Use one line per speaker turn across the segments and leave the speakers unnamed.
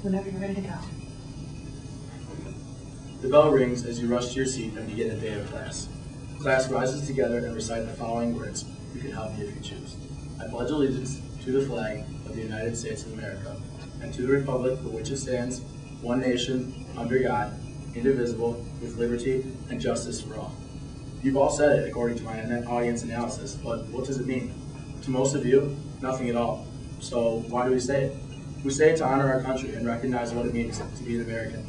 Whenever you're ready to go.
The bell rings as you rush to your seat and begin the day of class. Class rises together and recite the following words. You can help me if you choose. I pledge allegiance to the flag of the United States of America and to the republic for which it stands, one nation, under God, indivisible, with liberty and justice for all. You've all said it according to my audience analysis, but what does it mean? To most of you, nothing at all. So why do we say it? We say it to honor our country and recognize what it means to be an American.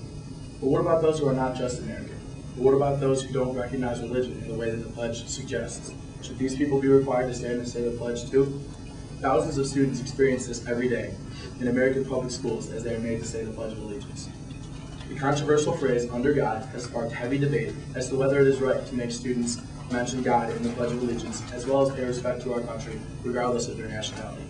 But what about those who are not just American? But what about those who don't recognize religion in the way that the pledge suggests? Should these people be required to stand and say the pledge too? Thousands of students experience this every day in American public schools as they are made to say the Pledge of Allegiance. The controversial phrase, under God, has sparked heavy debate as to whether it is right to make students mention God in the Pledge of Allegiance, as well as pay respect to our country, regardless of their nationality.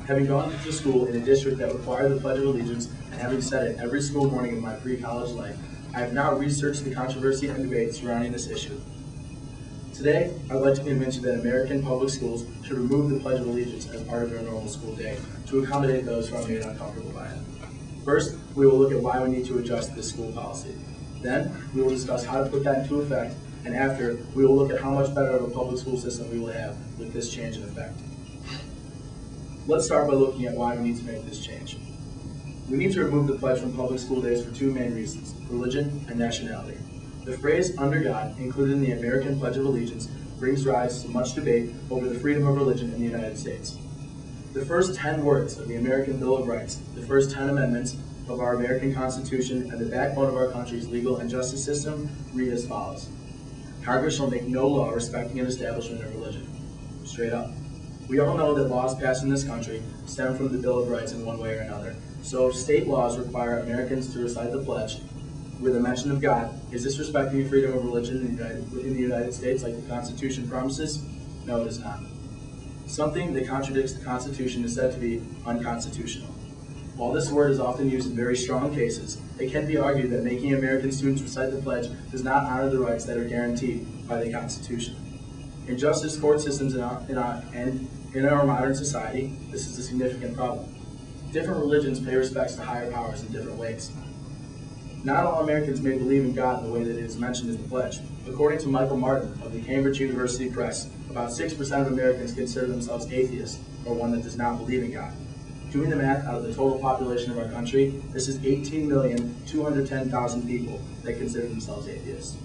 Having gone to school in a district that required the Pledge of Allegiance, and having said it every school morning in my pre-college life, I have now researched the controversy and debate surrounding this issue. Today, I'd like to convince you that American public schools should remove the Pledge of Allegiance as part of their normal school day to accommodate those who are made uncomfortable by it. First, we will look at why we need to adjust this school policy. Then, we will discuss how to put that into effect, and after, we will look at how much better of a public school system we will have with this change in effect. Let's start by looking at why we need to make this change. We need to remove the pledge from public school days for two main reasons: religion and nationality. The phrase, under God, included in the American Pledge of Allegiance, brings rise to much debate over the freedom of religion in the United States. The first 10 words of the American Bill of Rights, the first 10 amendments of our American Constitution, and the backbone of our country's legal and justice system read as follows. Congress shall make no law respecting an establishment of religion. Straight up. We all know that laws passed in this country stem from the Bill of Rights in one way or another. So if state laws require Americans to recite the pledge with a mention of God, is this respecting the freedom of religion within the United States like the Constitution promises? No, it is not. Something that contradicts the Constitution is said to be unconstitutional. While this word is often used in very strong cases, it can be argued that making American students recite the pledge does not honor the rights that are guaranteed by the Constitution. In justice court systems in our modern society, this is a significant problem. Different religions pay respects to higher powers in different ways. Not all Americans may believe in God in the way that it is mentioned in the pledge. According to Michael Martin of the Cambridge University Press, about 6% of Americans consider themselves atheists, or one that does not believe in God. Doing the math out of the total population of our country, this is 18,210,000 people that consider themselves atheists.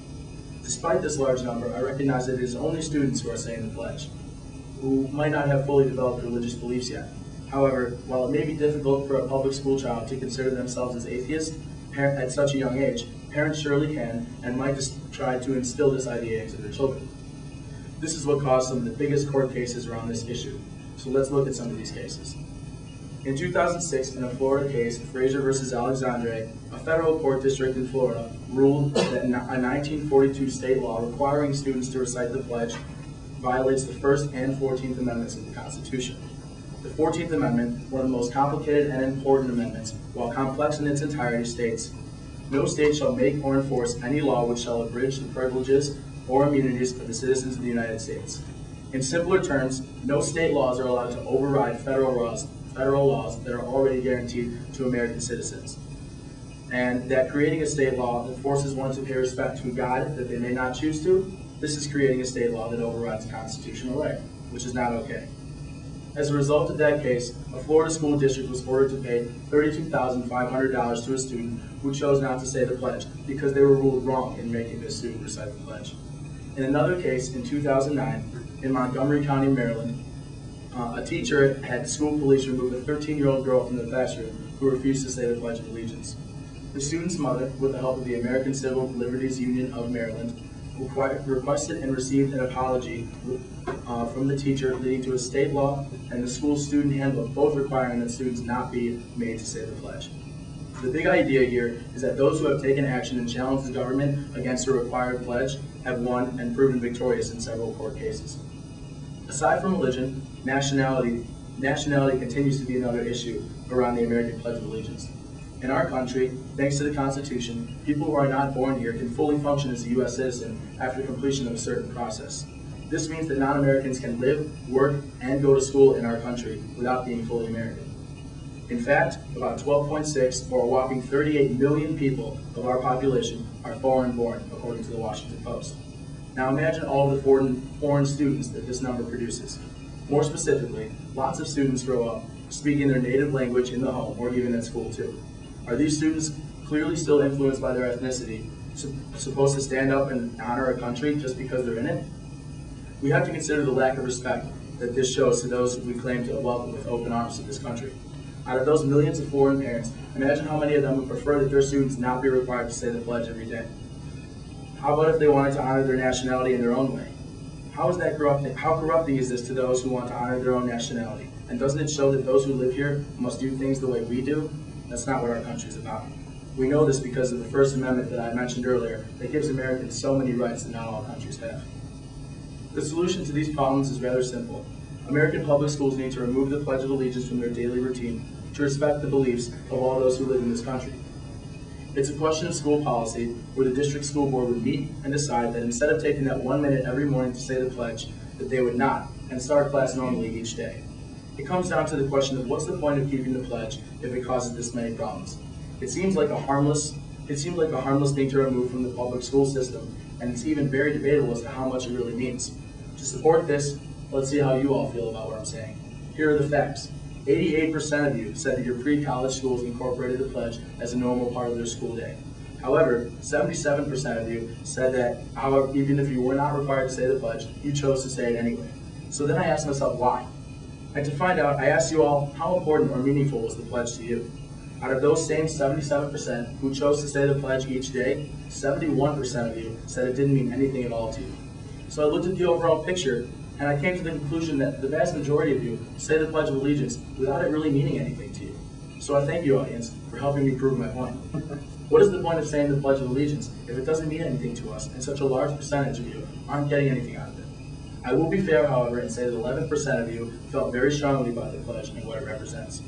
Despite this large number, I recognize that it is only students who are saying the pledge, who might not have fully developed religious beliefs yet. However, while it may be difficult for a public school child to consider themselves as atheists at such a young age, parents surely can and might just try to instill this idea into their children. This is what caused some of the biggest court cases around this issue. So let's look at some of these cases. In 2006, in a Florida case, Frazier versus Alexandre, a federal court district in Florida ruled that a 1942 state law requiring students to recite the pledge violates the First and 14th Amendments of the Constitution. The 14th Amendment, one of the most complicated and important amendments, while complex in its entirety, states, "No state shall make or enforce any law which shall abridge the privileges or immunities of the citizens of the United States." In simpler terms, no state laws are allowed to override federal laws that are already guaranteed to American citizens. And that creating a state law that forces one to pay respect to God that they may not choose to, this is creating a state law that overrides a constitutional right, which is not okay. As a result of that case, a Florida school district was ordered to pay $32,500 to a student who chose not to say the pledge because they were ruled wrong in making this student recite the pledge. In another case, in 2009, in Montgomery County, Maryland, a teacher had school police remove a 13-year-old girl from the classroom who refused to say the Pledge of Allegiance. The student's mother, with the help of the American Civil Liberties Union of Maryland, requested and received an apology from the teacher, leading to a state law and the school student handbook, both requiring that students not be made to say the pledge. The big idea here is that those who have taken action and challenged the government against a required pledge have won and proven victorious in several court cases. Aside from religion, nationality continues to be another issue around the American Pledge of Allegiance. In our country, thanks to the Constitution, people who are not born here can fully function as a U.S. citizen after completion of a certain process. This means that non-Americans can live, work, and go to school in our country without being fully American. In fact, about 12.6 or a whopping 38 million people of our population are foreign-born, according to the Washington Post. Now imagine all of the foreign students that this number produces. More specifically, lots of students grow up speaking their native language in the home or even at school too. Are these students clearly still influenced by their ethnicity, supposed to stand up and honor a country just because they're in it? We have to consider the lack of respect that this shows to those we claim to welcome with open arms to this country. Out of those millions of foreign parents, imagine how many of them would prefer that their students not be required to say the pledge every day. How about if they wanted to honor their nationality in their own way? How is that corrupting? How corrupting is this to those who want to honor their own nationality? And doesn't it show that those who live here must do things the way we do? That's not what our country is about. We know this because of the First Amendment that I mentioned earlier that gives Americans so many rights that not all countries have. The solution to these problems is rather simple. American public schools need to remove the Pledge of Allegiance from their daily routine to respect the beliefs of all those who live in this country. It's a question of school policy where the district school board would meet and decide that instead of taking that 1 minute every morning to say the pledge, that they would not, and start class normally each day. It comes down to the question of what's the point of keeping the pledge if it causes this many problems. It seems like a harmless thing to remove from the public school system, and it's even very debatable as to how much it really means. To support this, let's see how you all feel about what I'm saying. Here are the facts. 88% of you said that your pre-college schools incorporated the pledge as a normal part of their school day. However, 77% of you said that, even if you were not required to say the pledge, you chose to say it anyway. So then I asked myself why. And to find out, I asked you all how important or meaningful was the pledge to you. Out of those same 77% who chose to say the pledge each day, 71% of you said it didn't mean anything at all to you. So I looked at the overall picture, and I came to the conclusion that the vast majority of you say the Pledge of Allegiance without it really meaning anything to you. So I thank you, audience, for helping me prove my point. What is the point of saying the Pledge of Allegiance if it doesn't mean anything to us and such a large percentage of you aren't getting anything out of it? I will be fair, however, and say that 11% of you felt very strongly about the pledge and what it represents.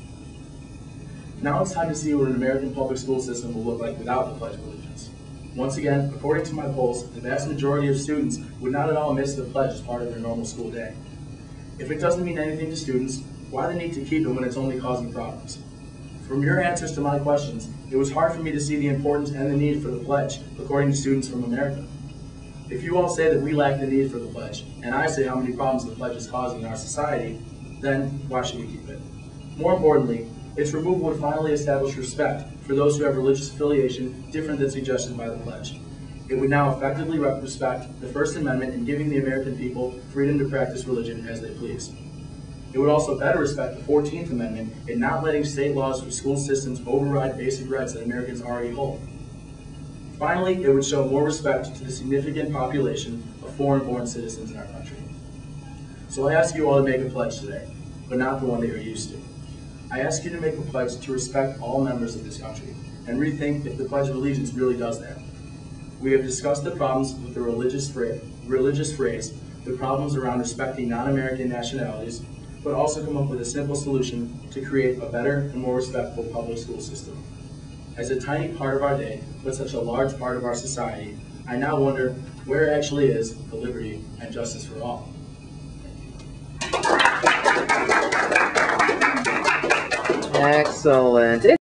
Now it's time to see what an American public school system will look like without the Pledge of Allegiance. Once again, according to my polls, the vast majority of students would not at all miss the pledge as part of their normal school day. If it doesn't mean anything to students, why the need to keep it when it's only causing problems? From your answers to my questions, it was hard for me to see the importance and the need for the pledge, according to students from America. If you all say that we lack the need for the pledge, and I say how many problems the pledge is causing in our society, then why should we keep it? More importantly, its removal would finally establish respect for those who have religious affiliation different than suggested by the pledge. It would now effectively respect the First Amendment in giving the American people freedom to practice religion as they please. It would also better respect the 14th Amendment in not letting state laws or school systems override basic rights that Americans already hold. Finally, it would show more respect to the significant population of foreign-born citizens in our country. So I ask you all to make a pledge today, but not the one that you're used to. I ask you to make a pledge to respect all members of this country and rethink if the Pledge of Allegiance really does that. We have discussed the problems with the religious phrase, the problems around respecting non-American nationalities, but also come up with a simple solution to create a better and more respectful public school system. As a tiny part of our day, but such a large part of our society, I now wonder where actually is the liberty and justice for all.
Excellent.